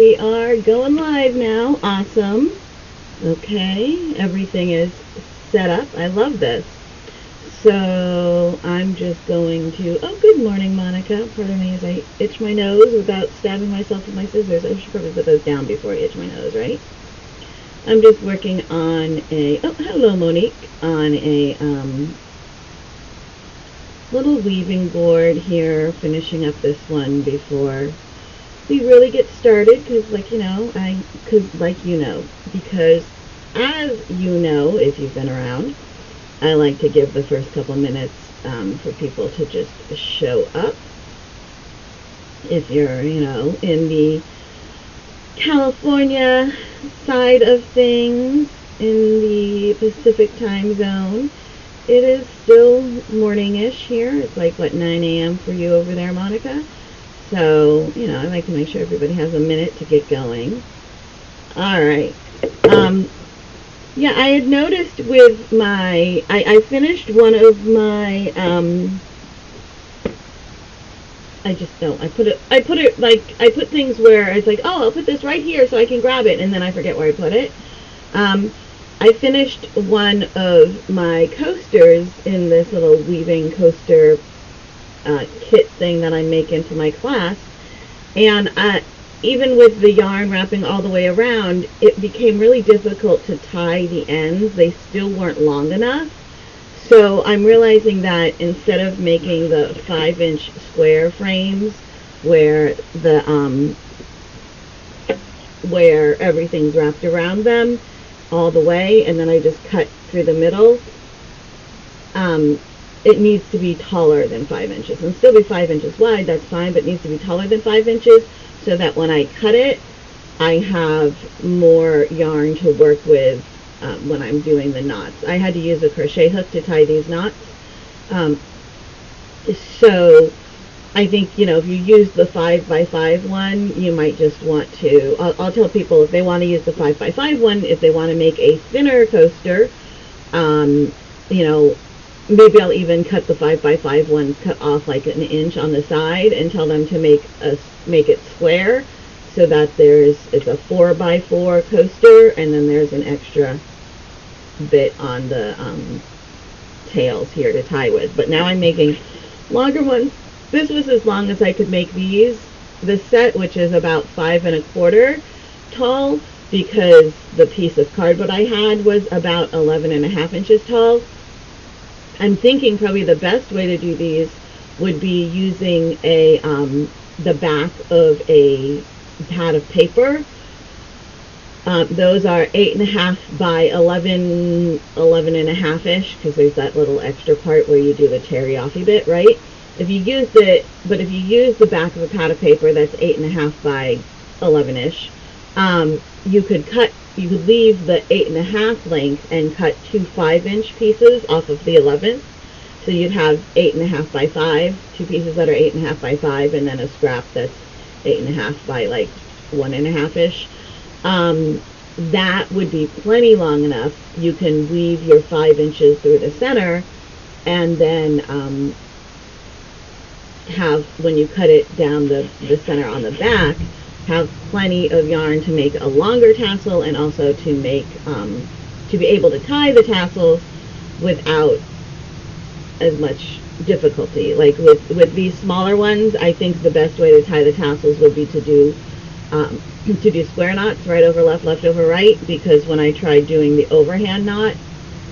We are going live now. Awesome. Okay, everything is set up. I love this. So I'm just going to, oh, good morning, Monica. Pardon me as I itch my nose without stabbing myself with my scissors. I should probably put those down before I itch my nose, right? I'm just working on a, oh, hello, Monique, on a little weaving board here, finishing up this one before we really get started, because as you know, if you've been around, I like to give the first couple minutes for people to just show up. If you're, in the California side of things, in the Pacific time zone, it is still morning-ish here. It's like, 9 a.m. for you over there, Monica? So, I like to make sure everybody has a minute to get going. All right. Yeah, I had noticed with my, I finished one of my, I put things where it's like, oh, I'll put this right here so I can grab it, and then I forget where I put it. I finished one of my coasters in this little weaving coaster kit thing that I make into my class, and even with the yarn wrapping all the way around, it became really difficult to tie the ends. They still weren't long enough. So I'm realizing that instead of making the 5-inch square frames where the where everything's wrapped around them all the way, and then I just cut through the middle, it needs to be taller than 5 inches. And still be 5 inches wide, that's fine, but it needs to be taller than 5 inches so that when I cut it, I have more yarn to work with when I'm doing the knots. I had to use a crochet hook to tie these knots. So I think, if you use the 5x5 one, you might just want to, I'll tell people if they want to use the 5x5 one, if they want to make a thinner coaster, maybe I'll even cut the 5x5 ones, cut off like an inch on the side, and tell them to make it square, so that it's a 4x4 coaster, and then there's an extra bit on the tails here to tie with. But now I'm making longer ones. This was as long as I could make these. This set, which is about 5 1/4 tall, because the piece of cardboard I had was about 11.5 inches tall. I'm thinking probably the best way to do these would be using the back of a pad of paper. Those are 8.5 by 11.5-ish, because there's that little extra part where you do the teriyaki bit, right? If you use the back of a pad of paper that's 8.5 by 11-ish, you could leave the 8.5 length and cut 2 5-inch pieces off of the 11th. So you'd have 8.5 by 5, 2 pieces that are 8.5 by 5, and then a scrap that's 8.5 by 1.5-ish. That would be plenty long enough. You can weave your 5 inches through the center, and then have, when you cut it down the center on the back, have plenty of yarn to make a longer tassel, and also to make to be able to tie the tassels without as much difficulty. Like with these smaller ones, I think the best way to tie the tassels would be to do square knots, right over left, left over right, because when I tried doing the overhand knot,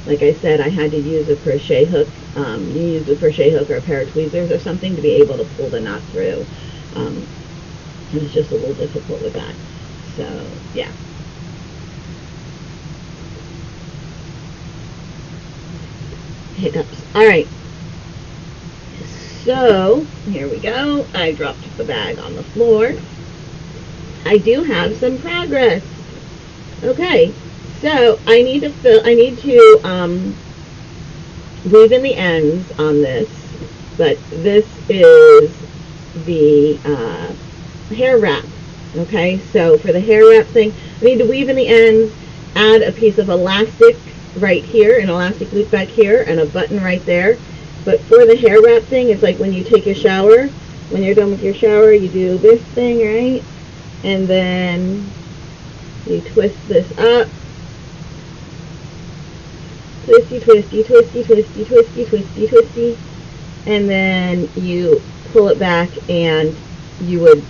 like I said, I had to use a crochet hook. You use a crochet hook or a pair of tweezers or something to be able to pull the knot through. And it's just a little difficult with that. So, yeah. Hiccups. All right. So, here we go. I dropped the bag on the floor. I do have some progress. Okay. So, I need to weave in the ends on this, but this is the hair wrap. Okay, so for the hair wrap thing, I need to weave in the ends, add a piece of elastic right here, an elastic loop back here, and a button right there. But for the hair wrap thing, it's like when you take a shower. When you're done with your shower, you do this thing, right? and then you twist this up, twisty, twisty, twisty, twisty, twisty, twisty, twisty, and then you pull it back, and you would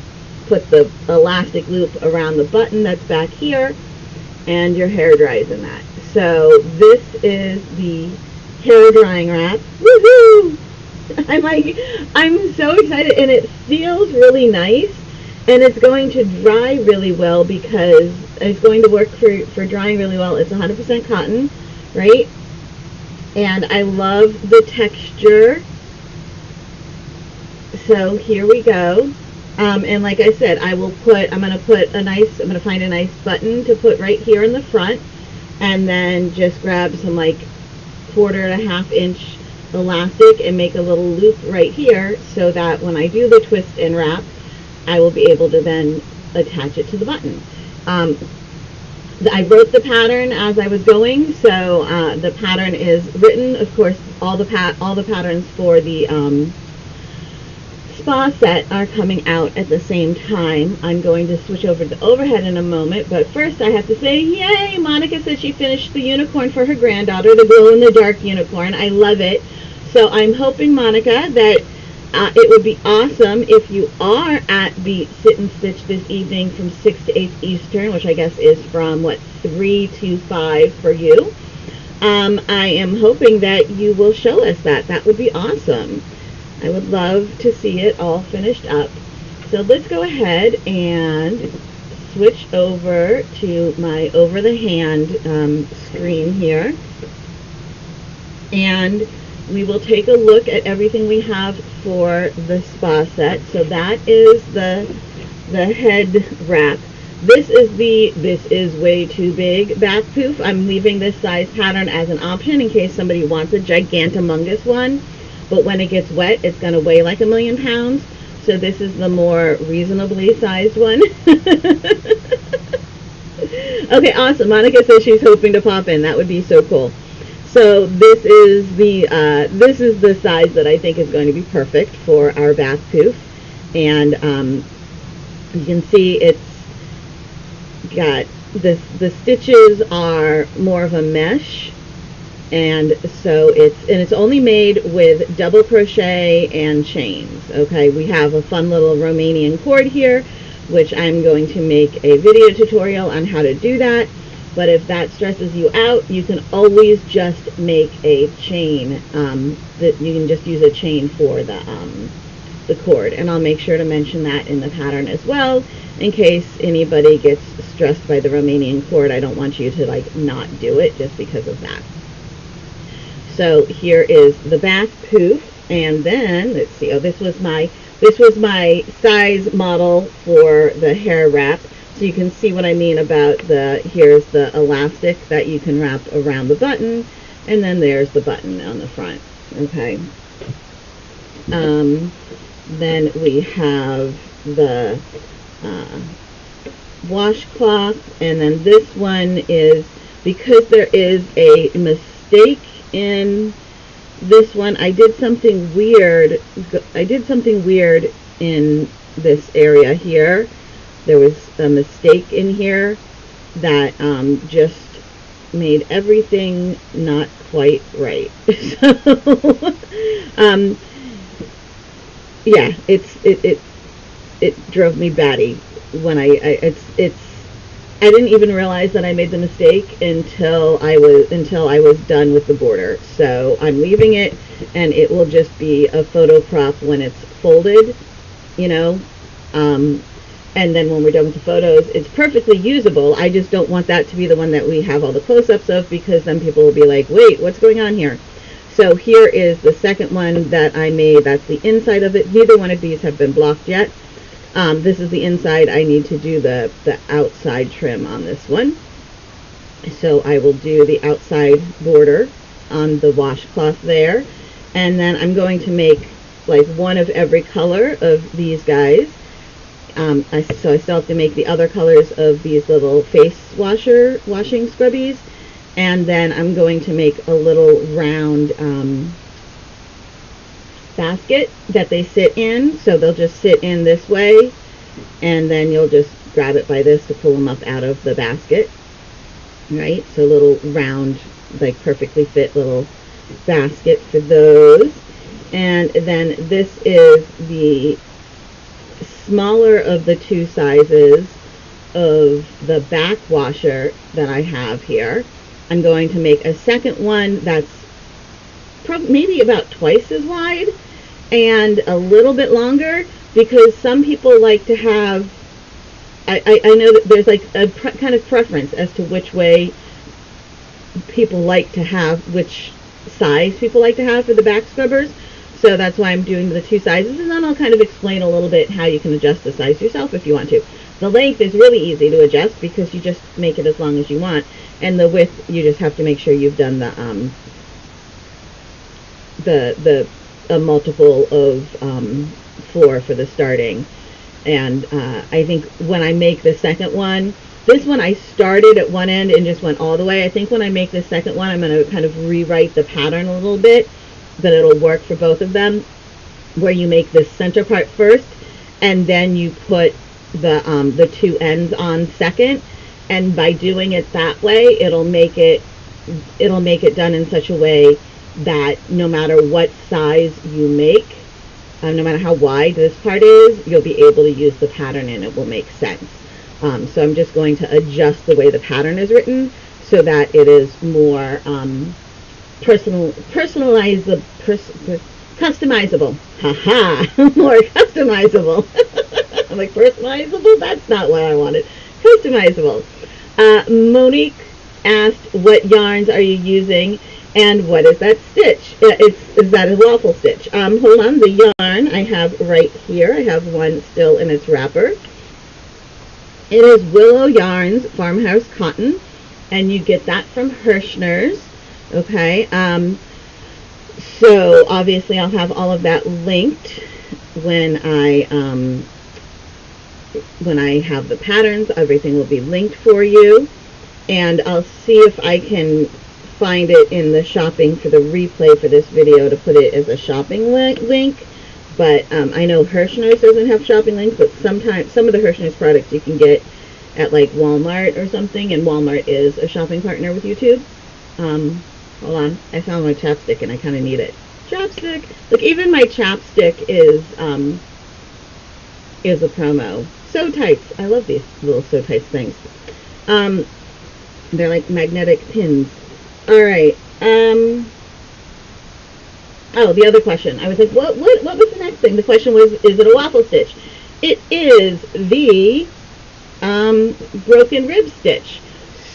put the elastic loop around the button that's back here, and your hair dries in that. So this is the hair drying wrap. Woohoo! I'm so excited, and it feels really nice, and it's going to dry really well because it's going to work for drying really well. It's 100% cotton, right? And I love the texture. So here we go. And like I said, I'm going to find a nice button to put right here in the front, and then just grab some like 1/4 inch elastic and make a little loop right here, so that when I do the twist and wrap, I will be able to then attach it to the button. I wrote the pattern as I was going, so the pattern is written. Of course, all the patterns for the spa set are coming out at the same time. I'm going to switch over to the overhead in a moment, but first I have to say, yay! Monica said she finished the unicorn for her granddaughter, the glow-in-the-dark unicorn. I love it. So I'm hoping, Monica, that it would be awesome if you are at the Sit and Stitch this evening from 6 to 8 Eastern, which I guess is from, 3 to 5 for you. I am hoping that you will show us that. That would be awesome. I would love to see it all finished up. So let's go ahead and switch over to my over-the-hand screen here. And we will take a look at everything we have for the spa set. So that is the head wrap. This is way too big back poof. I'm leaving this size pattern as an option in case somebody wants a gigantomongous one. But when it gets wet, it's going to weigh like 1,000,000 pounds. So this is the more reasonably sized one. Okay, awesome. Monica says she's hoping to pop in. That would be so cool. So this is the size that I think is going to be perfect for our bath poof. And you can see it's got the stitches are more of a mesh. And so it's only made with double crochet and chains. Okay, we have a fun little Romanian cord here, which I'm going to make a video tutorial on how to do that. But if that stresses you out, you can always just make a chain. That you can just use a chain for the cord, and I'll make sure to mention that in the pattern as well, in case anybody gets stressed by the Romanian cord. I don't want you to not do it just because of that. So here is the bath poof, and then let's see. Oh, this was my size model for the hair wrap. So you can see what I mean about here's the elastic that you can wrap around the button, and then there's the button on the front. Okay. Then we have the washcloth, and then this one is, because there is a mistake in this one, I did something weird in this area here. There was a mistake in here that just made everything not quite right. So yeah, it drove me batty when I didn't even realize that I made the mistake until I was done with the border. So I'm leaving it, and it will just be a photo prop when it's folded, and then when we're done with the photos, it's perfectly usable. I just don't want that to be the one that we have all the close-ups of, because then people will be like, wait, what's going on here? So here is the second one that I made. That's the inside of it. Neither one of these have been blocked yet. This is the inside. I need to do the outside trim on this one. So I will do the outside border on the washcloth there. And then I'm going to make one of every color of these guys. So I still have to make the other colors of these little face washing scrubbies. And then I'm going to make a little round basket that they sit in. So they'll just sit in this way, and then you'll just grab it by this to pull them up out of the basket, right? So a little round, like perfectly fit little basket for those. And then this is the smaller of the two sizes of the back washer that I have here. I'm going to make a second one that's maybe about twice as wide and a little bit longer, because some people like to have, I know that there's like a kind of preference as to which way people like to have, which size people like to have for the back scrubbers. So that's why I'm doing the two sizes, and then I'll kind of explain a little bit how you can adjust the size yourself if you want to. The length is really easy to adjust because you just make it as long as you want, and the width, you just have to make sure you've done a multiple of 4 for the starting. And I think when I make the second one, this one I started at one end and just went all the way. I think when I make the second one, I'm going to kind of rewrite the pattern a little bit, that it'll work for both of them, where you make the center part first and then you put the two ends on second. And by doing it that way, it'll make it done in such a way that no matter what size you make, no matter how wide this part is, you'll be able to use the pattern and it will make sense. So I'm just going to adjust the way the pattern is written so that it is more customizable. More customizable. I'm like, personalizable? That's not what I wanted. Customizable. Monique asked, what yarns are you using and what is that stitch? Is that a waffle stitch? Hold on, the yarn I have right here. I have one still in its wrapper. It is Willow Yarns Farmhouse Cotton, and you get that from Hirschner's. Okay, so obviously I'll have all of that linked when I have the patterns. Everything will be linked for you, and I'll see if I can find it in the shopping for the replay for this video to put it as a shopping link. But I know Hirschner's doesn't have shopping links, but sometimes some of the Hirschner's products you can get at like Walmart or something, and Walmart is a shopping partner with YouTube. Hold on, I found my chapstick and I kind of need it. Chapstick! Look, even my chapstick is a promo. Sew Tights. I love these little Sew Tights things. They're like magnetic pins. Alright, oh, the other question. I was like, what was the next thing? The question was, is it a waffle stitch? It is the broken rib stitch.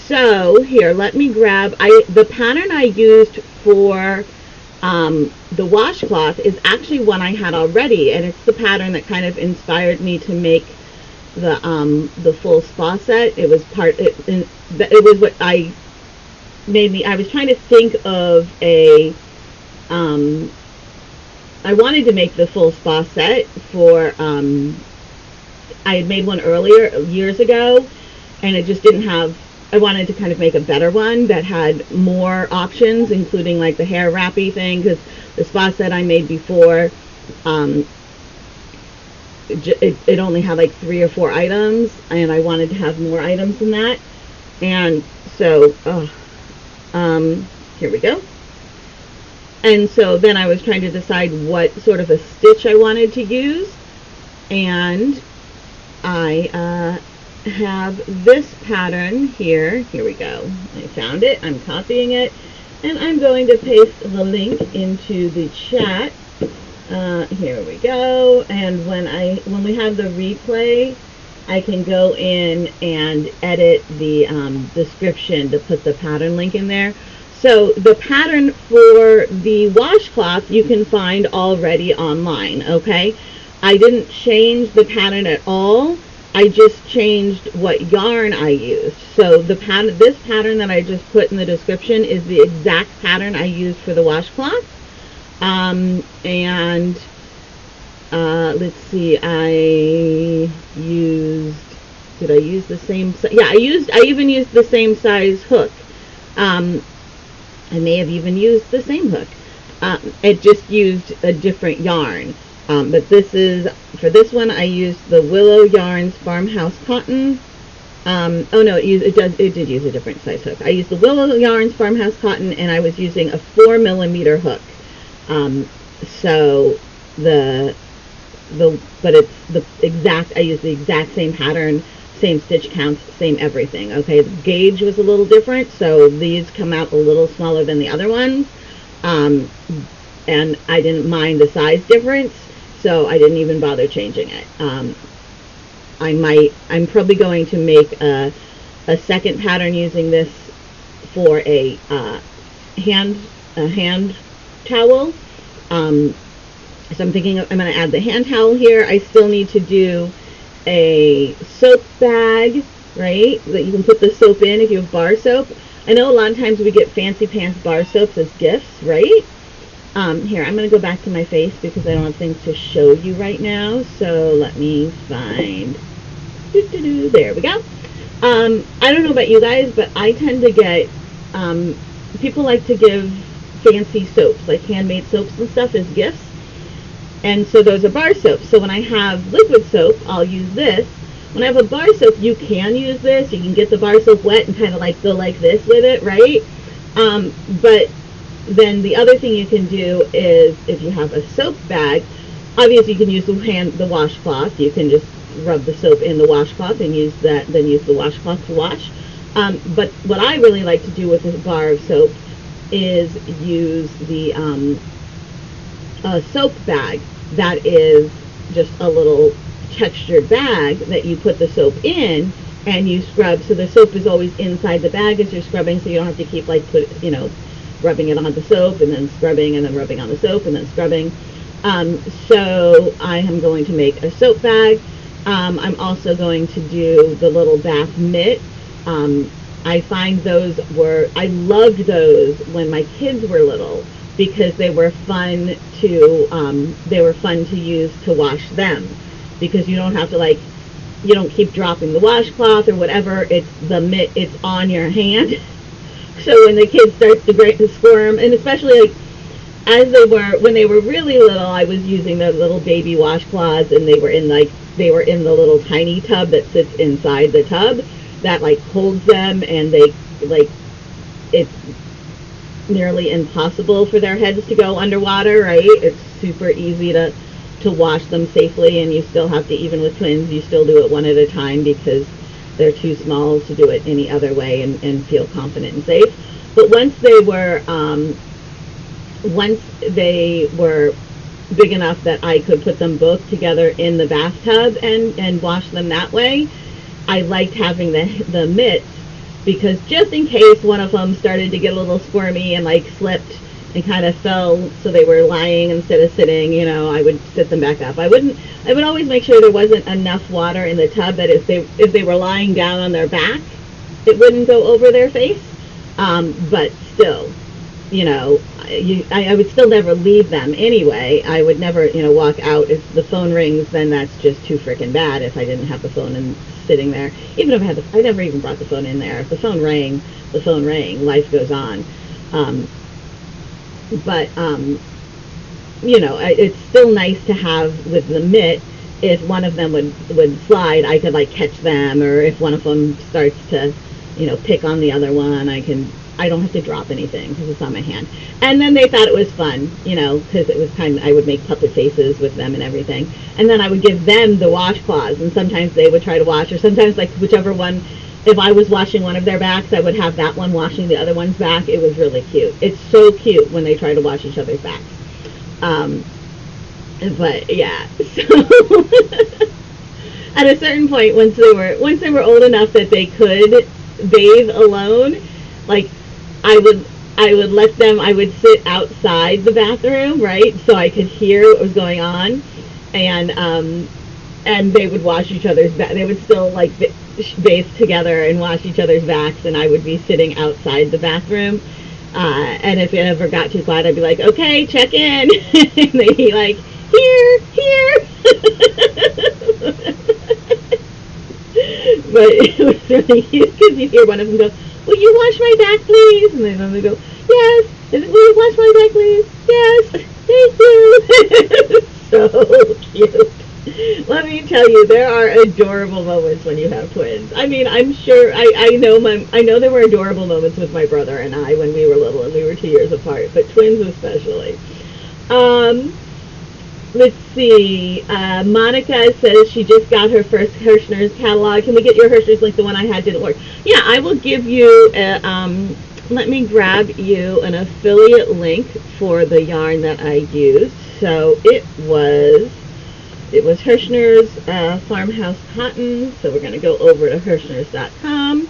So here, let me grab, the pattern I used for the washcloth is actually one I had already, and it's the pattern that kind of inspired me to make the full spa set. It was it was what made me, I was trying to think of I wanted to make the full spa set for, I had made one earlier, years ago, and it just didn't have, I wanted to kind of make a better one that had more options, including like the hair wrappy thing, because the spa set I made before, it only had like 3 or 4 items, and I wanted to have more items than that. And so, here we go. And so then I was trying to decide what sort of a stitch I wanted to use, and I have this pattern here. Here we go. I found it. I'm copying it, and I'm going to paste the link into the chat. Here we go. And when we have the replay, I can go in and edit the description to put the pattern link in there. So the pattern for the washcloth you can find already online, okay? I didn't change the pattern at all. I just changed what yarn I used. So the pattern, this pattern that I just put in the description is the exact pattern I used for the washcloth. Let's see, did I use the same, yeah, I even used the same size hook. I may have even used the same hook. It just used a different yarn. But for this one, I used the Willow Yarns Farmhouse Cotton. Oh no, it did use a different size hook. I used the Willow Yarns Farmhouse Cotton, and I was using a 4mm hook. So but it's the exact. I used the exact same pattern, same stitch counts, same everything. Okay, the gauge was a little different, so these come out a little smaller than the other ones, and I didn't mind the size difference, so I didn't even bother changing it. I'm probably going to make a second pattern using this for a hand towel. So I'm thinking I'm going to add the hand towel here. I still need to do a soap bag, right, that you can put the soap in if you have bar soap. I know a lot of times we get Fancy Pants bar soaps as gifts, right? Here, I'm going to go back to my face because I don't have things to show you right now. So let me find, there we go. I don't know about you guys, but I tend to get, people like to give fancy soaps, like handmade soaps and stuff, as gifts. And so those are bar soaps. So when I have liquid soap, I'll use this. When I have a bar soap, you can use this. You can get the bar soap wet and kind of like go like this with it, right? But then the other thing you can do is, if you have a soap bag, obviously you can use the washcloth. You can just rub the soap in the washcloth and use the washcloth to wash. But what I really like to do with a bar of soap is use the soap bag. That is just a little textured bag that you put the soap in and you scrub. So the soap is always inside the bag as you're scrubbing, so you don't have to keep rubbing it on the soap and then scrubbing and then rubbing on the soap and then scrubbing. So I am going to make a soap bag. I'm also going to do the little bath mitt. I find I loved those when my kids were little, because they were fun to use to wash them, because you don't have to you don't keep dropping the washcloth or whatever. It's the mitt, it's on your hand. So when the kids start to squirm, and especially when they were really little, I was using the little baby washcloths, and they were in the little tiny tub that sits inside the tub that holds them, and it's nearly impossible for their heads to go underwater, right? It's super easy to wash them safely, and you still have to, even with twins, you still do it one at a time because they're too small to do it any other way and feel confident and safe. But once they were big enough that I could put them both together in the bathtub and wash them that way, I liked having the mitts, because just in case one of them started to get a little squirmy and slipped and kind of fell, so they were lying instead of sitting, I would sit them back up. I would always make sure there wasn't enough water in the tub that if they were lying down on their back, it wouldn't go over their face. But still, I would still never leave them anyway. I would never, walk out. If the phone rings, then that's just too freaking bad if I didn't have the phone and sitting there. Even if I never even brought the phone in there. If the phone rang, life goes on. But it's still nice to have with the mitt. If one of them would slide, I could catch them, or if one of them starts to, pick on the other one, I don't have to drop anything because it's on my hand. And then they thought it was fun, because it was I would make puppet faces with them and everything. And then I would give them the washcloths, and sometimes they would try to wash, or sometimes whichever one, if I was washing one of their backs, I would have that one washing the other one's back. It was really cute. It's so cute when they try to wash each other's backs. But yeah, so at a certain point, once they were old enough that they could bathe alone, I would let them, I would sit outside the bathroom, right, so I could hear what was going on, and they would wash each other's back. They would still bathe together and wash each other's backs, and I would be sitting outside the bathroom. And if it ever got too quiet, I'd be like, okay, check in. And they'd be like, here. But it was really cute because you hear one of them go, will you wash my back, please? And then they go, yes. Will you wash my back, please? Yes. Thank you. so cute. Let me tell you, there are adorable moments when you have twins. I mean, I'm sure I know there were adorable moments with my brother and I when we were little and we were 2 years apart, but twins especially. Um, let's see. Monica says she just got her first Hirschner's catalog. Can we get your Hirschner's link? The one I had didn't work. Yeah, I will give you let me grab you an affiliate link for the yarn that I used. So it was Hirschner's Farmhouse Cotton. So we're going to go over to Hirschners.com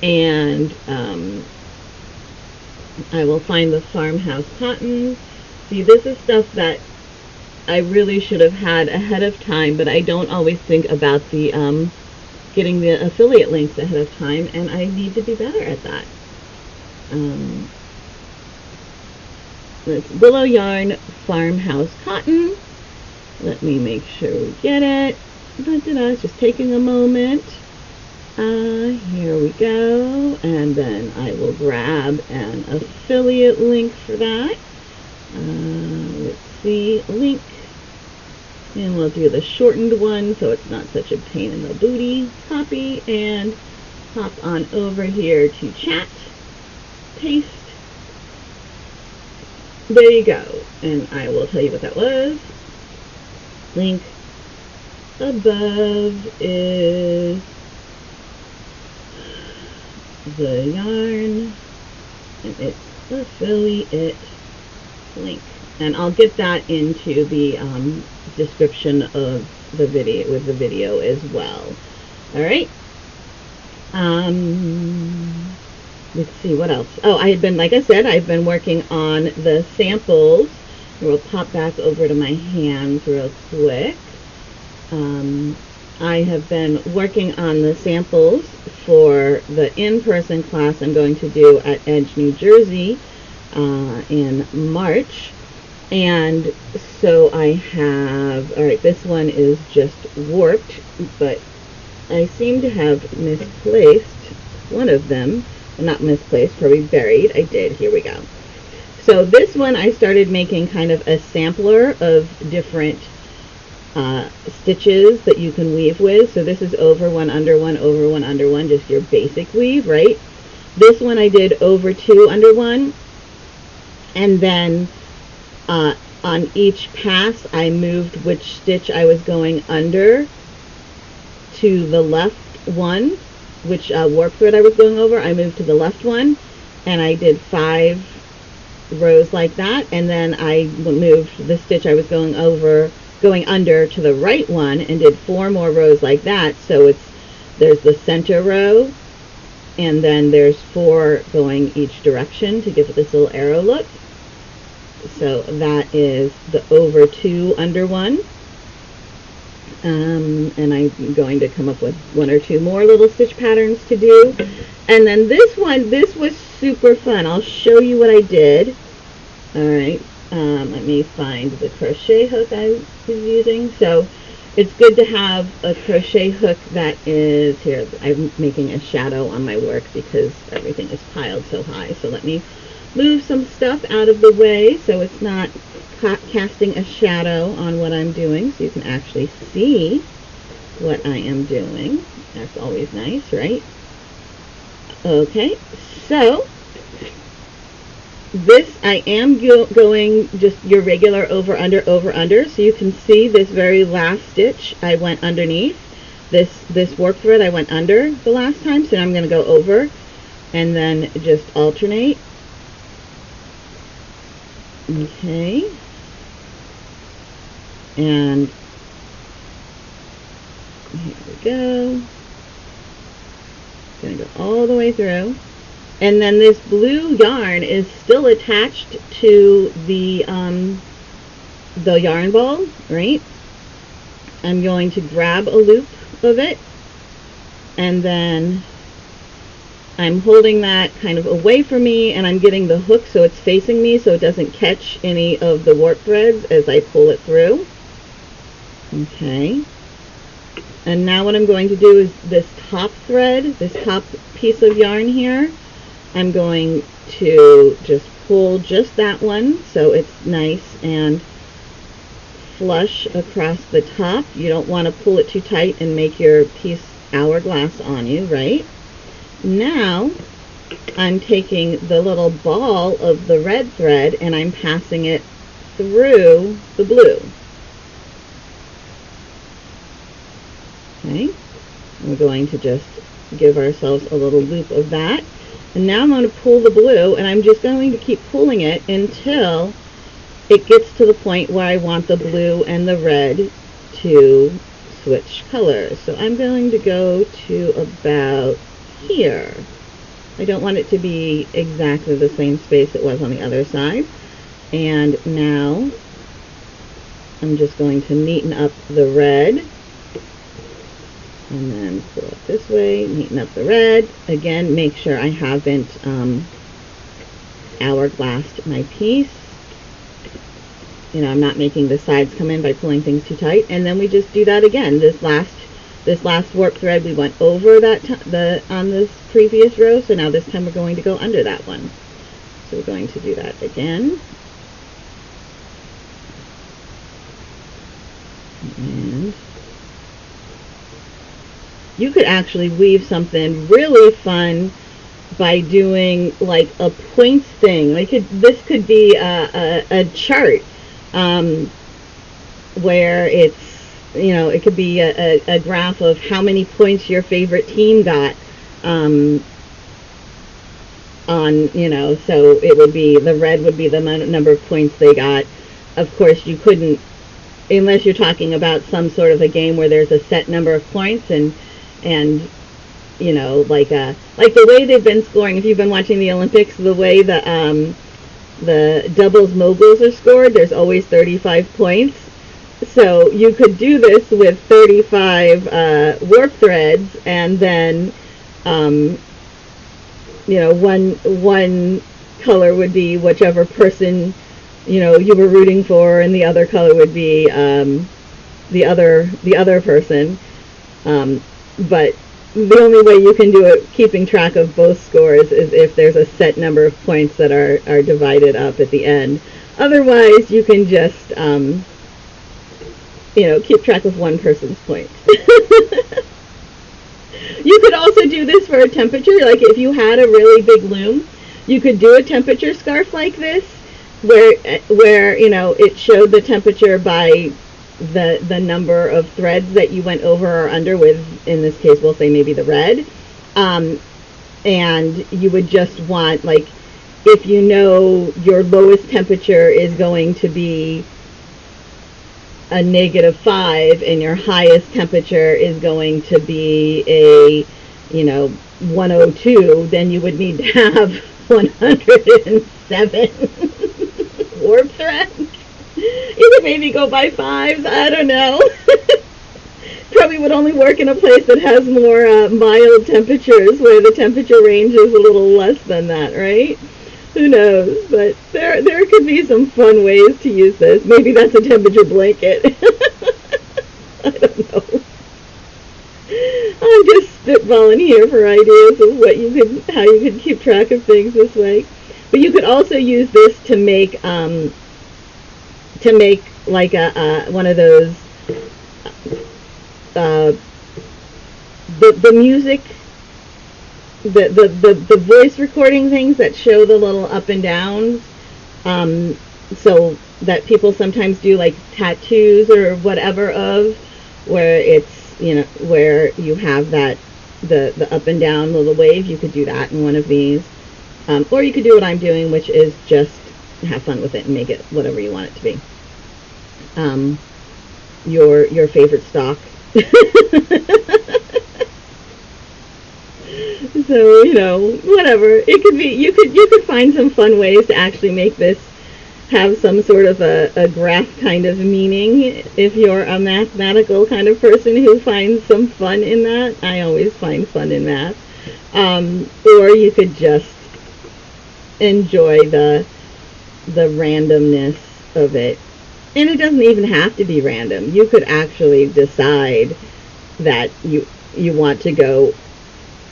and I will find the Farmhouse Cotton. See, this is stuff that I really should have had ahead of time, but I don't always think about the getting the affiliate links ahead of time, and I need to be better at that. Let's Willow Yarn Farmhouse Cotton. Let me make sure we get it. It's just taking a moment. Here we go, and then I will grab an affiliate link for that. Let's see, link, and we'll do the shortened one so it's not such a pain in the booty. Copy and hop on over here to chat, paste. There you go, and I will tell you what that was. Link above is the yarn, and it's affiliate link. And I'll get that into the description of the video, with the video as well. All right. Let's see what else. Oh, like I said, I've been working on the samples. We'll pop back over to my hands real quick. I have been working on the samples for the in-person class I'm going to do at Edge, New Jersey in March. And so I have, all right, this one is just warped, but I seem to have misplaced one of them. Well, not misplaced, probably buried. I did. Here we go. So this one I started making kind of a sampler of different stitches that you can weave with. So this is over one, under one, over one, under one, just your basic weave, right? This one I did over two, under one, and then on each pass I moved which stitch I was going under to the left one, which warp thread I was going over, I moved to the left one, and I did 5 rows like that, and then I moved the stitch I was going under to the right one and did 4 more rows like that. So there's the center row, and then there's 4 going each direction to give it this little arrow look. So that is the over 2, under 1. And I'm going to come up with 1 or 2 more little stitch patterns to do. And then this one, this was super fun. I'll show you what I did. Alright, let me find the crochet hook I was using. So it's good to have a crochet hook that is, here, I'm making a shadow on my work because everything is piled so high. So let me move some stuff out of the way so it's not casting a shadow on what I'm doing, so you can actually see what I am doing. That's always nice, right? Okay, so this I am going just your regular over, under, so you can see this very last stitch I went underneath. This warp thread I went under the last time, so now I'm going to go over and then just alternate. Okay, and here we go. Gonna go all the way through, and then this blue yarn is still attached to the yarn ball, right? I'm going to grab a loop of it, and then I'm holding that kind of away from me, and I'm getting the hook so it's facing me so it doesn't catch any of the warp threads as I pull it through. Okay. And now what I'm going to do is this top thread, this top piece of yarn here, I'm going to just pull just that one so it's nice and flush across the top. You don't want to pull it too tight and make your piece hourglass on you, right? Now, I'm taking the little ball of the red thread and I'm passing it through the blue. Okay, we're going to just give ourselves a little loop of that. And now I'm going to pull the blue, and I'm just going to keep pulling it until it gets to the point where I want the blue and the red to switch colors. So I'm going to go to about here. I don't want it to be exactly the same space it was on the other side. And now I'm just going to neaten up the red. And then pull it this way, neaten up the red. Again, make sure I haven't hourglassed my piece. You know, I'm not making the sides come in by pulling things too tight. And then we just do that again. This last warp thread we went over that on this previous row, so now this time we're going to go under that one. So we're going to do that again. And you could actually weave something really fun by doing like a points thing. Like this could be a chart where it's, you know, it could be a graph of how many points your favorite team got on, you know, so it would be, the red would be the number of points they got. Of course, you couldn't, unless you're talking about some sort of a game where there's a set number of points and you know, like the way they've been scoring, if you've been watching the Olympics, the way the doubles moguls are scored, there's always 35 points. So you could do this with 35 warp threads, and then you know, one color would be whichever person, you know, you were rooting for, and the other color would be the other person. But the only way you can do it, keeping track of both scores, is if there's a set number of points that are divided up at the end. Otherwise, you can just, you know, keep track of one person's points. You could also do this for a temperature. Like if you had a really big loom, you could do a temperature scarf like this, where you know, it showed the temperature by the number of threads that you went over or under with, in this case we'll say maybe the red, and you would just want, like, if you know your lowest temperature is going to be a -5 and your highest temperature is going to be a, you know, 102, then you would need to have 107 warp threads. You could maybe go by 5s, I don't know. Probably would only work in a place that has more mild temperatures, where the temperature range is a little less than that, right? Who knows? But there could be some fun ways to use this. Maybe that's a temperature blanket. I don't know. I'm just spitballing here for ideas of how you could keep track of things this way. But you could also use this to make like one of those the music, the voice recording things that show the little up and downs, so that people sometimes do, like tattoos or whatever of, where it's, you know, where you have that the up and down little wave. You could do that in one of these, or you could do what I'm doing, which is just have fun with it and make it whatever you want it to be. Your favorite stock. So, you know, whatever it could be, you could find some fun ways to actually make this have some sort of a graph kind of meaning. If you're a mathematical kind of person who finds some fun in that, I always find fun in math. Or you could just enjoy the randomness of it. And it doesn't even have to be random. You could actually decide that you want to go,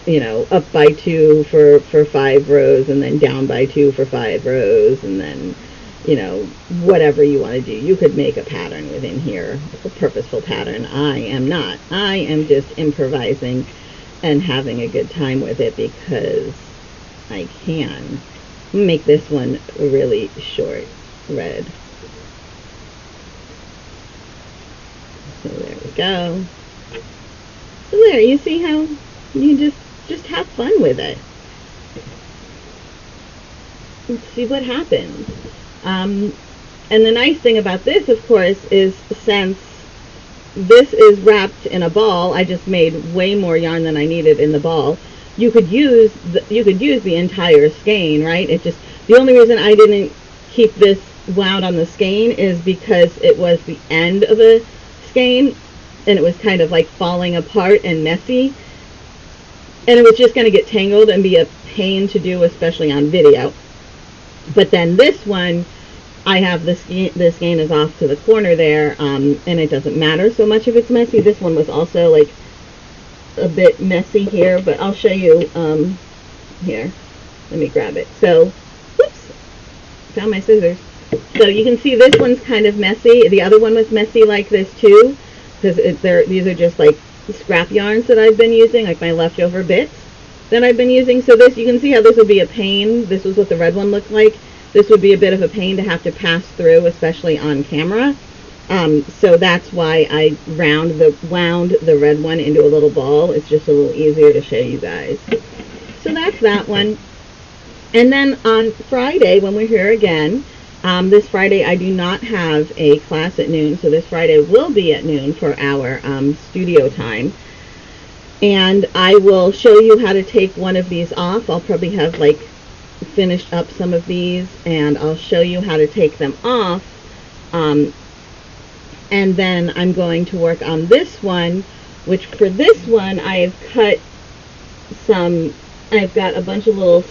you know, up by 2 for 5 rows, and then down by 2 for 5 rows, and then, you know, whatever you want to do. You could make a pattern within here, a purposeful pattern. I am not. I am just improvising and having a good time with it because I can. Make this one really short red. So there we go. So there, you see how you just have fun with it. Let's see what happens. And the nice thing about this, of course, is since this is wrapped in a ball, I just made way more yarn than I needed in the ball. You could use the entire skein, right? It just, the only reason I didn't keep this wound on the skein is because it was the end of a skein and it was kind of like falling apart and messy, and it was just going to get tangled and be a pain to do, especially on video. But then this one, I have the skein is off to the corner there, and it doesn't matter so much if it's messy. This one was also like a bit messy here, but I'll show you here. Let me grab it. So, whoops, found my scissors. So you can see this one's kind of messy. The other one was messy like this too, because these are just like scrap yarns that I've been using, like my leftover bits that I've been using. So this, you can see how this would be a pain. This was what the red one looked like. This would be a bit of a pain to have to pass through, especially on camera. So that's why I wound the red one into a little ball. It's just a little easier to show you guys. So that's that one. And then on Friday, when we're here again, this Friday I do not have a class at noon, so this Friday will be at noon for our studio time. And I will show you how to take one of these off. I'll probably have like finished up some of these, and I'll show you how to take them off. And then I'm going to work on this one, which for this one I've cut some, I've got a bunch of little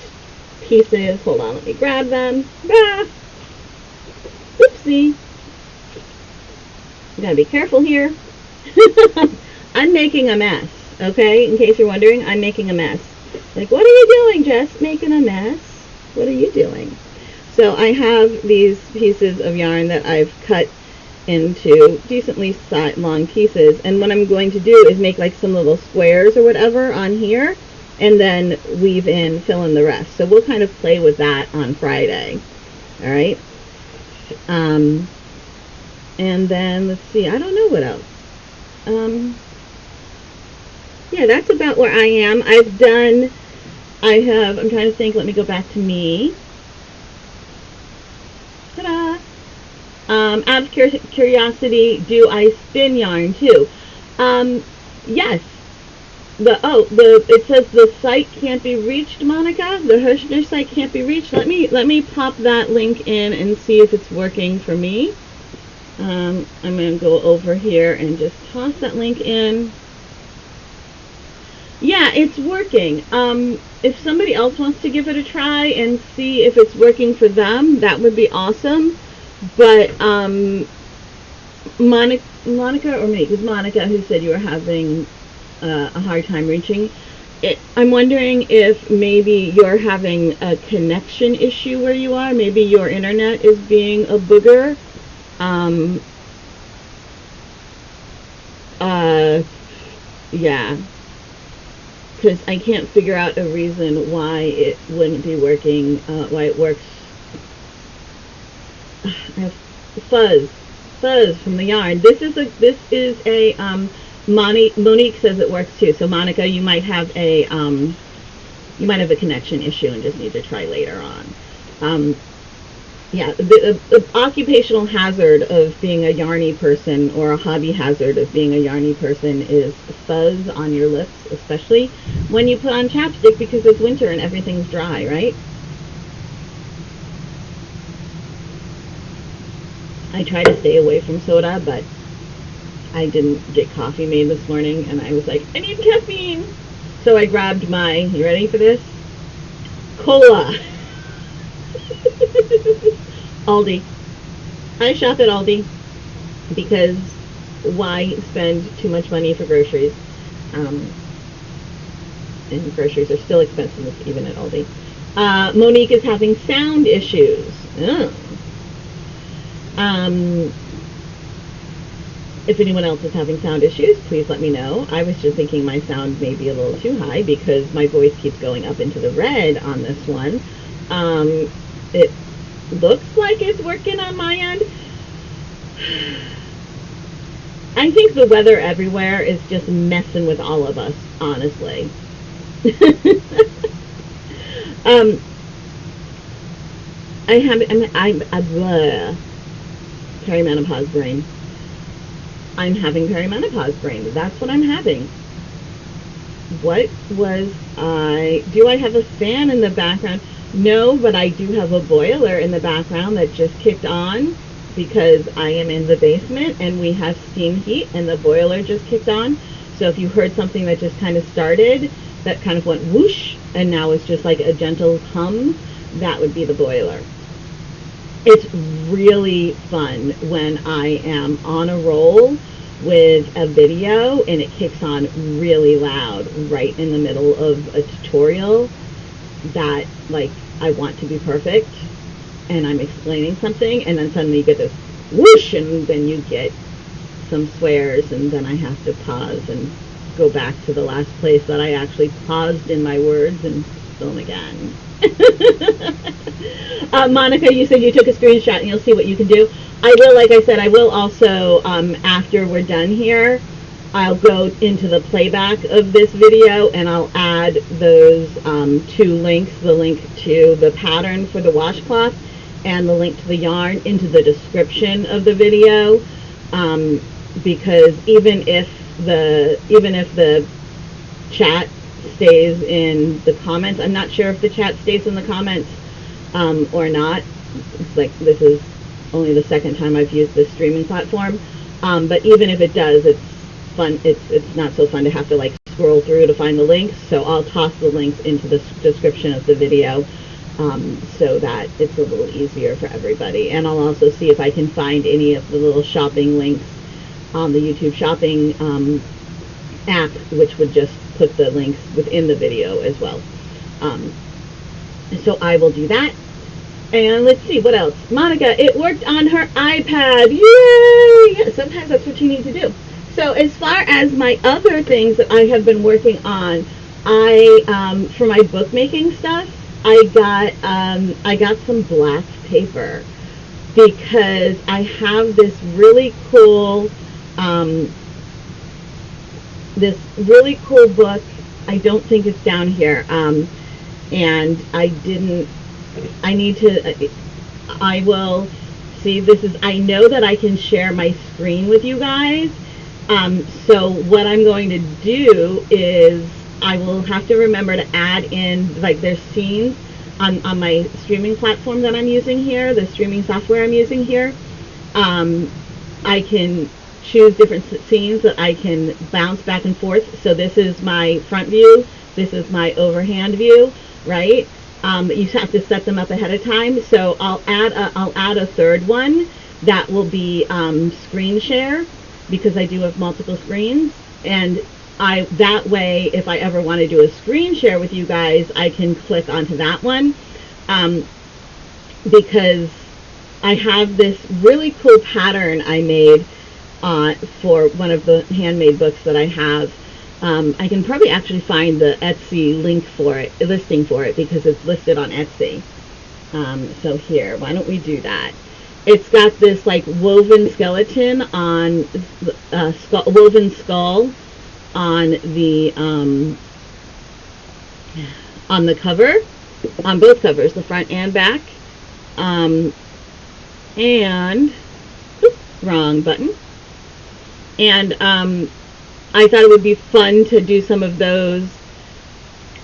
pieces. Hold on, let me grab them. Ah! Oopsie. You gotta be careful here. I'm making a mess, okay? In case you're wondering, I'm making a mess. Like, what are you doing, Jess? Making a mess? What are you doing? So I have these pieces of yarn that I've cut into decently long pieces, and what I'm going to do is make like some little squares or whatever on here, and then weave in, fill in the rest. So we'll kind of play with that on Friday. All right. And then let's see, I don't know what else. Yeah, that's about where I am. I'm trying to think, let me go back to me. Ta-da! Out of curiosity, do I spin yarn too? Yes. It says the site can't be reached, Monica. The Hirschner site can't be reached. Let me pop that link in and see if it's working for me. I'm going to go over here and just toss that link in. Yeah, it's working. If somebody else wants to give it a try and see if it's working for them, that would be awesome. But Monica or me, it was Monica who said you were having a hard time reaching it. I'm wondering if maybe you're having a connection issue where you are. Maybe your internet is being a booger. Yeah, because I can't figure out a reason why it wouldn't be working, why it works. I have fuzz from the yarn. This is a Monique says it works too. So Monica, you might have a connection issue and just need to try later on. Yeah, the occupational hazard of being a yarny person, or a hobby hazard of being a yarny person, is fuzz on your lips, especially when you put on chapstick because it's winter and everything's dry, right? I try to stay away from soda, but I didn't get coffee made this morning, and I was like, I need caffeine. So I grabbed you ready for this? Cola. Aldi. I shop at Aldi because why spend too much money for groceries? And groceries are still expensive even at Aldi. Monique is having sound issues. Oh. If anyone else is having sound issues, please let me know. I was just thinking my sound may be a little too high because my voice keeps going up into the red on this one. It looks like it's working on my end. I think the weather everywhere is just messing with all of us, honestly. I'm perimenopause brain. I'm having perimenopause brain. That's what I'm having. What was do I have a fan in the background? No, but I do have a boiler in the background that just kicked on because I am in the basement and we have steam heat and the boiler just kicked on. So if you heard something that just kind of started, that kind of went whoosh and now it's just like a gentle hum, that would be the boiler. It's really fun when I am on a roll with a video and it kicks on really loud right in the middle of a tutorial that, like, I want to be perfect and I'm explaining something and then suddenly you get this whoosh and then you get some swears and then I have to pause and go back to the last place that I actually paused in my words and film again. Monica, you said you took a screenshot and you'll see what you can do. I will, like I said, I will also, after we're done here, I'll go into the playback of this video and I'll add those two links, the link to the pattern for the washcloth and the link to the yarn into the description of the video, because even if the chat stays in the comments, I'm not sure if the chat stays in the comments or not. It's like this is only the second time I've used this streaming platform, but even if it does, it's fun. It's not so fun to have to like scroll through to find the links. So I'll toss the links into the description of the video so that it's a little easier for everybody. And I'll also see if I can find any of the little shopping links on the YouTube shopping app, which would just put the links within the video as well. So I will do that. And let's see, what else? Monica, it worked on her iPad. Yay! Yeah, sometimes that's what you need to do. So as far as my other things that I have been working on, I for my bookmaking stuff, I got some black paper because I have this really cool book. I don't think it's down here, and I will see, this is, I know that I can share my screen with you guys, so what I'm going to do is I will have to remember to add in, like, there's scenes on my streaming platform that I'm using here, the streaming software I'm using here. I can choose different scenes that I can bounce back and forth. So this is my front view, this is my overhand view, right? You have to set them up ahead of time. So I'll add a third one that will be screen share, because I do have multiple screens, and that way if I ever want to do a screen share with you guys, I can click onto that one, because I have this really cool pattern I made for one of the handmade books that I have. I can probably actually find the Etsy link for it, listing for it, because it's listed on Etsy. So here, why don't we do that? It's got this like woven skeleton on woven skull on the cover, on both covers, the front and back. And oops, wrong button. And I thought it would be fun to do some of those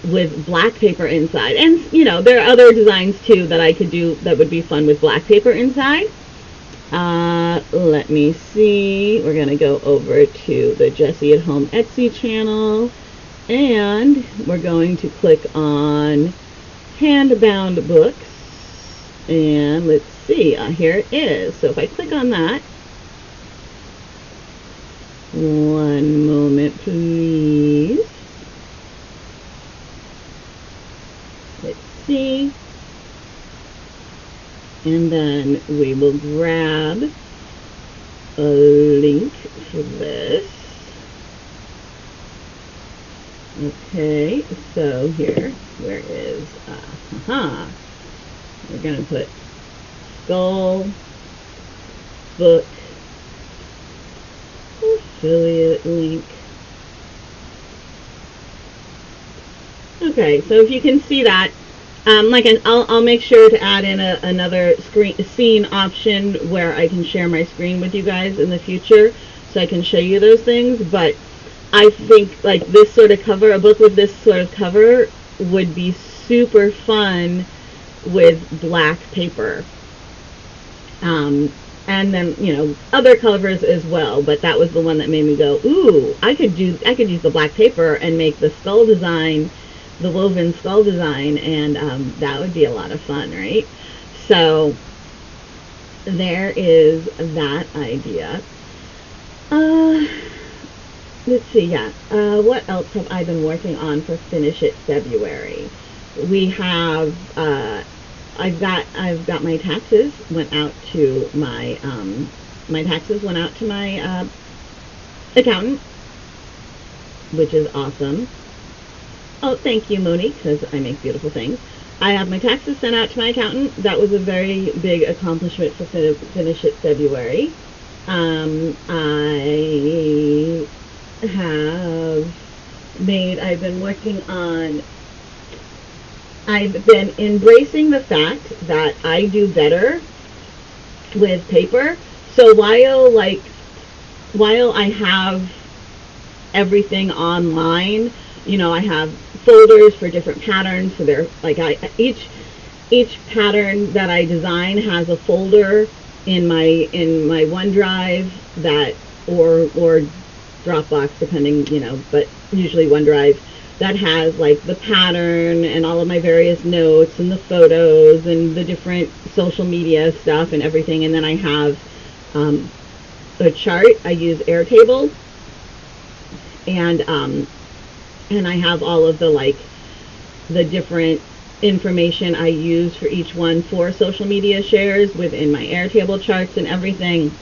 with black paper inside. And, you know, there are other designs, too, that I could do that would be fun with black paper inside. Let me see. We're going to go over to the Jessie at Home Etsy channel. And we're going to click on Handbound Books. And let's see. Here it is. So if I click on that. One moment, please. Let's see. And then we will grab a link for this. Okay, so here, where is, we're going to put skull, book, affiliate link. Okay, so if you can see that, I'll make sure to add in another scene option where I can share my screen with you guys in the future, so I can show you those things. But I think like this sort of cover, a book with this sort of cover, would be super fun with black paper. And then, you know, other covers as well, but that was the one that made me go, ooh, I could use the black paper and make the skull design, the woven skull design, and that would be a lot of fun, right? So there is that idea. Let's see, what else have I been working on for Finish It February? We have, I've got my taxes went out to my accountant, which is awesome. Oh, thank you, Monique, because I make beautiful things. I have my taxes sent out to my accountant. That was a very big accomplishment for Finish It February. I've been embracing the fact that I do better with paper. So while I have everything online, you know, I have folders for different patterns. So they're like each pattern that I design has a folder in my OneDrive that or Dropbox, depending, you know, but usually OneDrive, that has like the pattern and all of my various notes and the photos and the different social media stuff and everything. And then I have a chart. I use Airtable, and I have all of the different information I use for each one for social media shares within my Airtable charts and everything.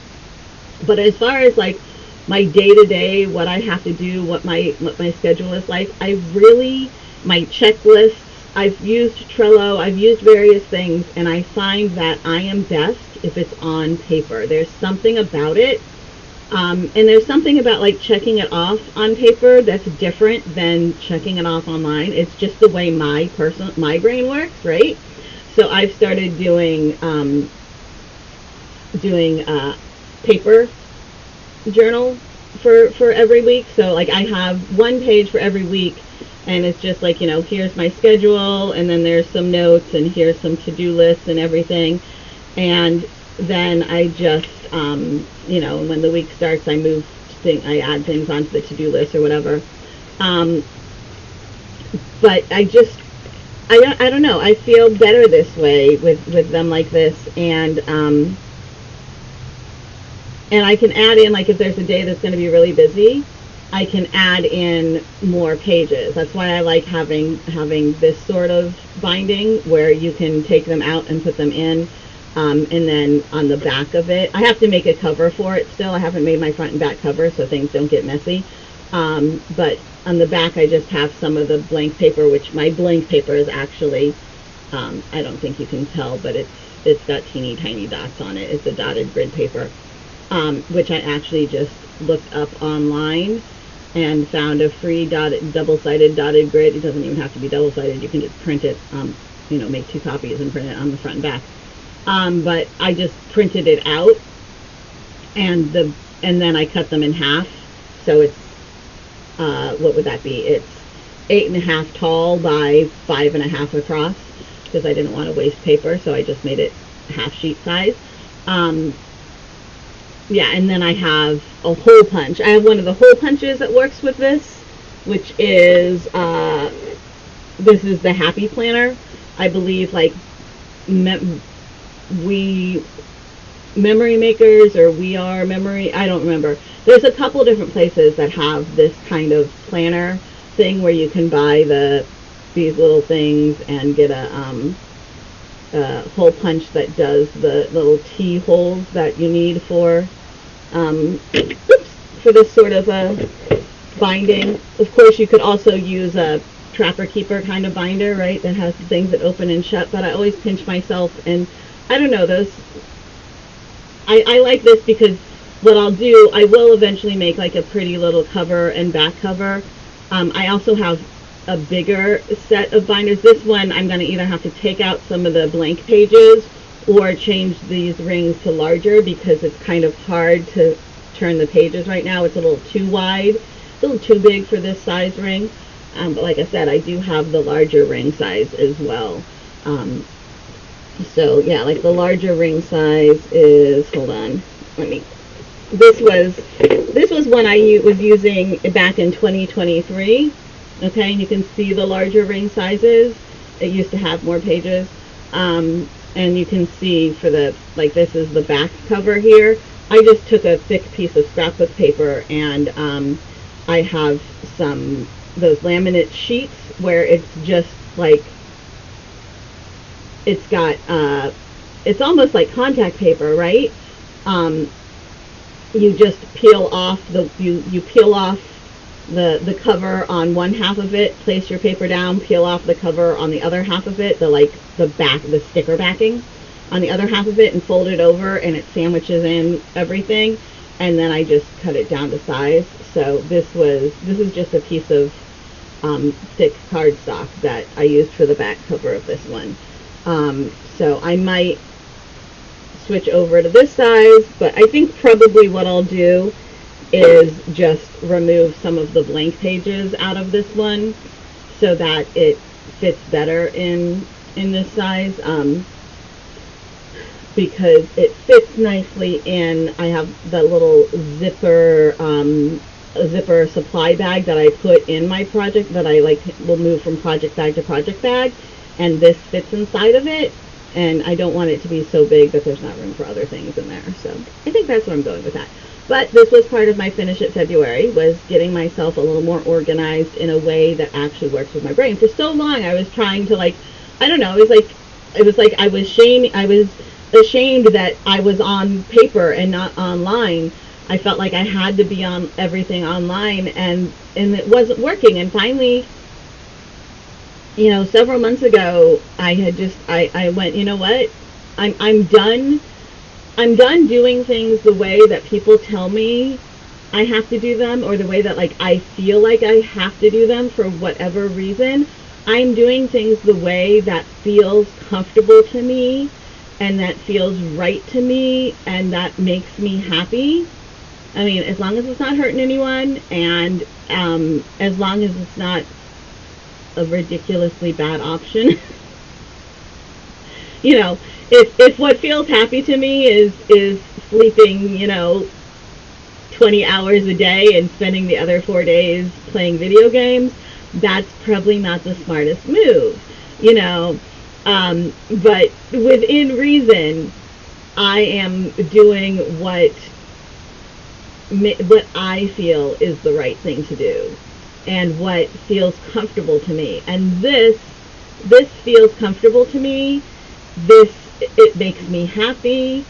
But as far as like my day-to-day, what I have to do, what my schedule is like, my checklists, I've used Trello, I've used various things, and I find that I am best if it's on paper. There's something about it, and there's something about like checking it off on paper that's different than checking it off online. It's just the way my brain works, right? So I've started doing paper journal for every week. So like I have one page for every week, and it's just like, you know, here's my schedule, and then there's some notes, and here's some to-do lists and everything. And then I just you know, when the week starts, I add things onto the to-do list or whatever. But I don't know, I feel better this way with them like this. And I can add in, like, if there's a day that's going to be really busy, I can add in more pages. That's why I like having this sort of binding where you can take them out and put them in. And then on the back of it, I have to make a cover for it still. I haven't made my front and back cover so things don't get messy. But on the back, I just have some of the blank paper, which my blank paper is actually, I don't think you can tell, but it's got teeny tiny dots on it. It's a dotted grid paper. Which I actually just looked up online and found a free double-sided dotted grid. It doesn't even have to be double-sided. You can just print it, you know, make 2 copies and print it on the front and back. But I just printed it out, and then I cut them in half. So it's, what would that be? It's 8.5 tall by 5.5 across, because I didn't want to waste paper, so I just made it half sheet size. Yeah, and then I have a hole punch. I have one of the hole punches that works with this, which is, this is the Happy Planner. I believe, like, We Memory Makers, or We Are Memory, I don't remember. There's a couple different places that have this kind of planner thing where you can buy these little things and get hole punch that does the little T holes that you need for for this sort of a binding. Of course, you could also use a Trapper Keeper kind of binder, right, that has things that open and shut, but I always pinch myself, and I don't know, those, I like this because what I'll do, I will eventually make like a pretty little cover and back cover. I also have a bigger set of binders. This one, I'm going to either have to take out some of the blank pages or change these rings to larger because it's kind of hard to turn the pages right now. It's a little too wide, a little too big for this size ring. But like I said, I do have the larger ring size as well. So yeah, like the larger ring size is, hold on, this was one I was using back in 2023. Okay, and you can see the larger ring sizes. It used to have more pages. And you can see for the, like this is the back cover here. I just took a thick piece of scrapbook paper and I have those laminate sheets where it's just like, it's got, it's almost like contact paper, right? You just peel off you peel off the cover on one half of it, place your paper down, peel off the cover on the other half of it, the sticker backing on the other half of it, and fold it over, and it sandwiches in everything, and then I just cut it down to size. So this is just a piece of thick cardstock that I used for the back cover of this one. So I might switch over to this size, but I think probably what I'll do is just remove some of the blank pages out of this one so that it fits better in this size, because it fits nicely in. I have the little zipper supply bag that I put in my project that I will move from project bag to project bag, and this fits inside of it, and I don't want it to be so big that there's not room for other things in there. So I think that's where I'm going with that. But this was part of my Finish It February, was getting myself a little more organized in a way that actually works with my brain. For so long I was trying to I don't know, it was like I was ashamed that I was on paper and not online. I felt like I had to be on everything online, and it wasn't working. And finally, several months ago, I went, you know what? I'm done. I'm done doing things the way that people tell me I have to do them, or the way that I feel like I have to do them for whatever reason. I'm doing things the way that feels comfortable to me, and that feels right to me, and that makes me happy. I mean, as long as it's not hurting anyone, and as long as it's not a ridiculously bad option. If what feels happy to me is sleeping, 20 hours a day and spending the other 4 days playing video games, that's probably not the smartest move, but within reason, I am doing what I feel is the right thing to do, and what feels comfortable to me. And this feels comfortable to me. It makes me happy.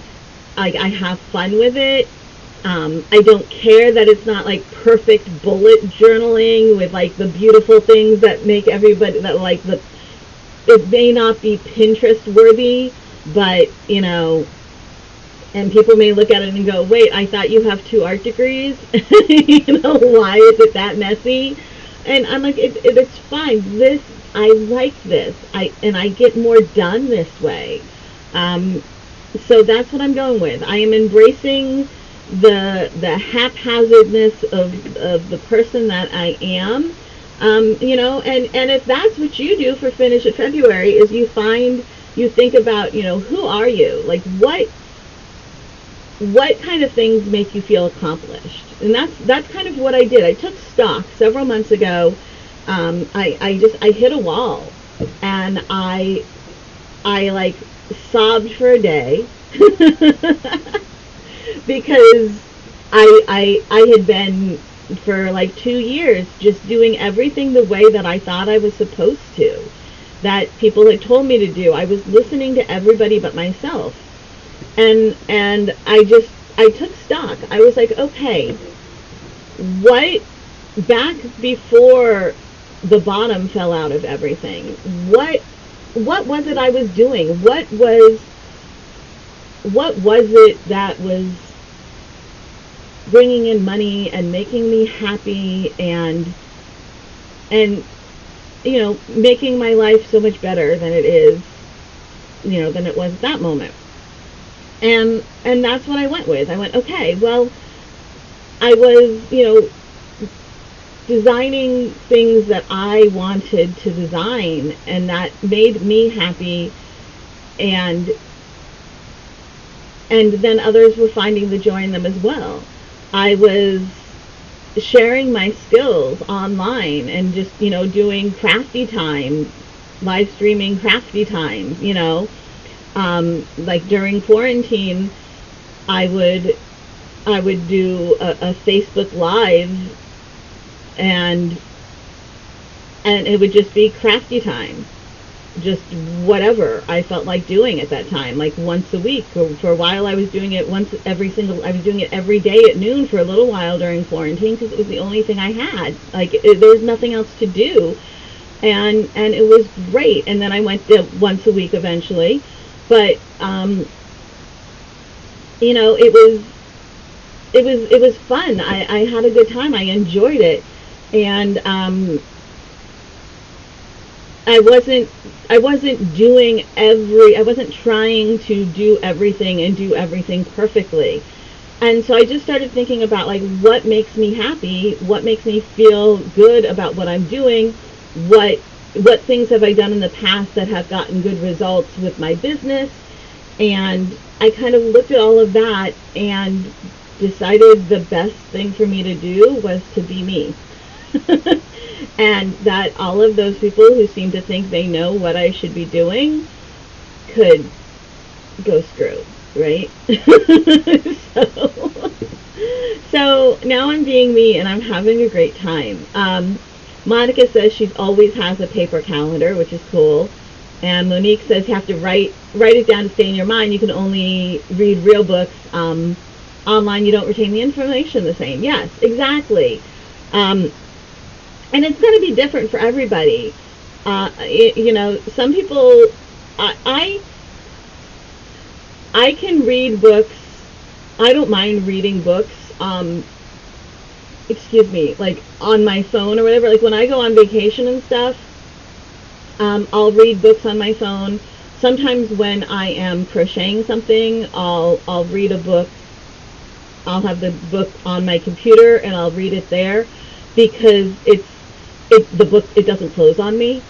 I have fun with it. I don't care that it's not perfect bullet journaling with the beautiful things that make everybody it may not be Pinterest worthy, but and people may look at it and go, wait, I thought you have 2 art degrees. Why is it that messy? And I'm like, it's fine. I like this. I get more done this way. So that's what I'm going with. I am embracing the haphazardness of the person that I am. And if that's what you do for Finish It February, is you think about, who are you? What kind of things make you feel accomplished? And that's kind of what I did. I took stock several months ago. I hit a wall, and I sobbed for a day because I had been for 2 years just doing everything the way that I thought I was supposed to. that people had told me to do. I was listening to everybody but myself. And I took stock. I was like, okay, what, back before the bottom fell out of everything, what was it I was doing? What was it that was bringing in money and making me happy and making my life so much better than it is, than it was at that moment? And that's what I went with. I went, okay, well, I was, designing things that I wanted to design and that made me happy, and then others were finding the joy in them as well. I was sharing my skills online and just, doing crafty time, live streaming crafty time, like during quarantine, I would do a Facebook Live, and it would just be crafty time, just whatever I felt like doing at that time, like once a week. For a while, I was doing it I was doing it every day at noon for a little while during quarantine, because it was the only thing I had. Like, there was nothing else to do, and it was great. And then I went to once a week eventually, but it was fun. I had a good time. I enjoyed it, and I wasn't trying to do everything and do everything perfectly. And so I just started thinking about, like, what makes me happy, what makes me feel good about what I'm doing, what things have I done in the past that have gotten good results with my business. And I kind of looked at all of that and decided the best thing for me to do was to be me. And that all of those people who seem to think they know what I should be doing could go screw, right? So now I'm being me, and I'm having a great time. Monica says she always has a paper calendar, which is cool. And Monique says you have to write it down to stay in your mind. You can only read real books. Online, you don't retain the information the same. Yes, exactly. And it's going to be different for everybody. Some people, I can read books. I don't mind reading books. Like on my phone or whatever. Like when I go on vacation and stuff, I'll read books on my phone. Sometimes when I am crocheting something, I'll read a book. I'll have the book on my computer and I'll read it there, because the book, it doesn't close on me.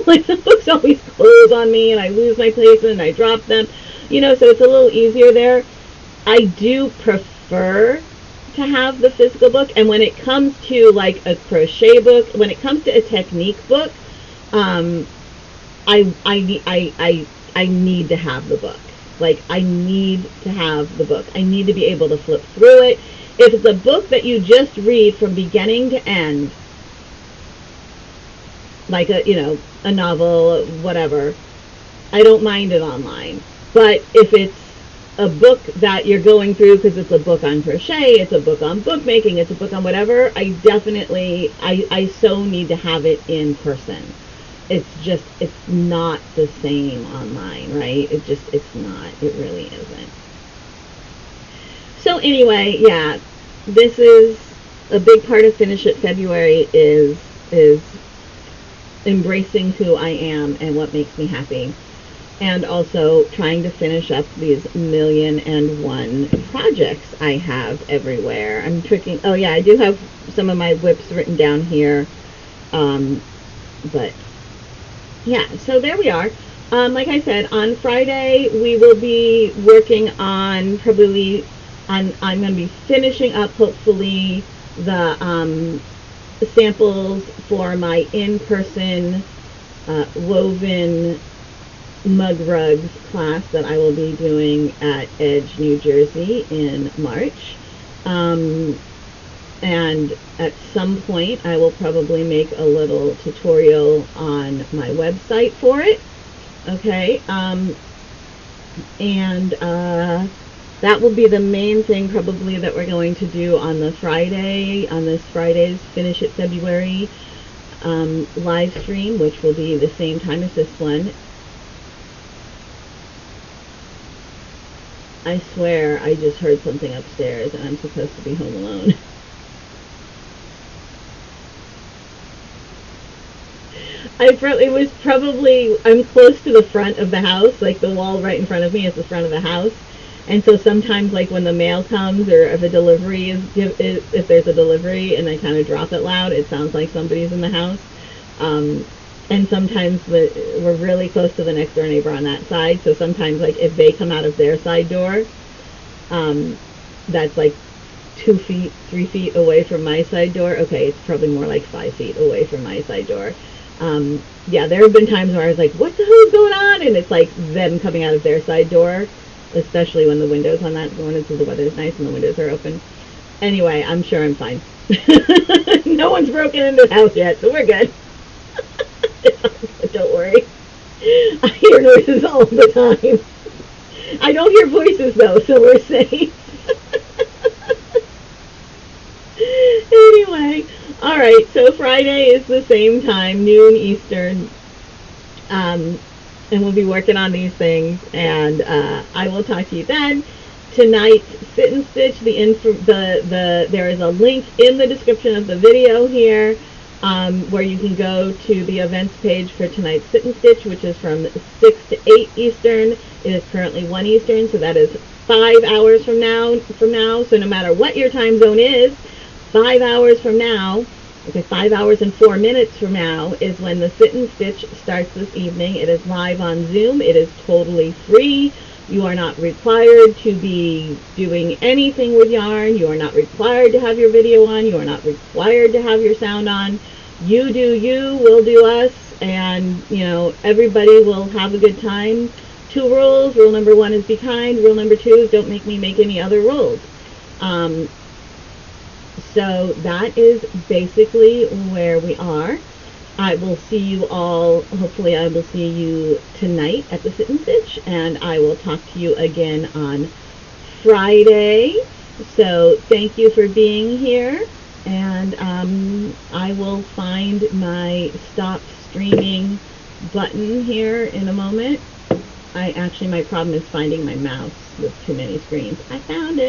Like, the books always close on me, and I lose my place and I drop them, so it's a little easier there. I do prefer to have the physical book. And when it comes to like a crochet book, when it comes to a technique book, I need to have the book. Like, I need to have the book. I need to be able to flip through it. If it's a book that you just read from beginning to end, like a novel, whatever, I don't mind it online. But if it's a book that you're going through because it's a book on crochet, it's a book on bookmaking, it's a book on whatever, I so need to have it in person. It's not the same online, right? It's not. It really isn't. So anyway, yeah, this is a big part of Finish It February is embracing who I am and what makes me happy. And also trying to finish up these 1,000,001 projects I have everywhere. I'm tricking. Oh yeah, I do have some of my whips written down here. But yeah, so there we are. Like I said, on Friday we will be working on I'm going to be finishing up, hopefully, the samples for my in-person woven mug rugs class that I will be doing at Edge, New Jersey in March. And at some point I will probably make a little tutorial on my website for it. Okay, and that will be the main thing probably that we're going to do on this Friday's Finish It February live stream, which will be the same time as this one. I swear I just heard something upstairs and I'm supposed to be home alone. I'm close to the front of the house, like the wall right in front of me is the front of the house. And so sometimes, like when the mail comes, or if if there's a delivery and I kind of drop it loud, it sounds like somebody's in the house. And sometimes we're really close to the next door neighbor on that side. So sometimes, like if they come out of their side door, that's like 2 feet, 3 feet away from my side door. Okay, it's probably more like 5 feet away from my side door. Yeah, there have been times where I was like, what the hell is going on? And it's like them coming out of their side door, especially when the windows on that one, so the weather's nice and the windows are open. Anyway, I'm sure I'm fine. No one's broken into the house yet, so we're good. Don't worry. I hear noises all the time. I don't hear voices though, so we're safe. Anyway, alright, so Friday is the same time, noon Eastern. And we'll be working on these things, and I will talk to you then. Tonight's Sit and Stitch, there is a link in the description of the video here, where you can go to the events page for tonight's Sit and Stitch, which is from 6 to 8 Eastern. It is currently 1 Eastern, so that is 5 hours from now. So no matter what your time zone is, 5 hours from now, okay, 5 hours and 4 minutes from now is when the Sit and Stitch starts this evening. It is live on Zoom. It is totally free. You are not required to be doing anything with yarn. You are not required to have your video on. You are not required to have your sound on. You do you, we'll do us, and, everybody will have a good time. 2 rules. Rule number 1 is be kind. Rule number 2 is don't make me make any other rules. So that is basically where we are. I will see you all, hopefully I will see you tonight at the Sit and Stitch, and I will talk to you again on Friday. So thank you for being here, and I will find my stop streaming button here in a moment. My problem is finding my mouse with too many screens. I found it.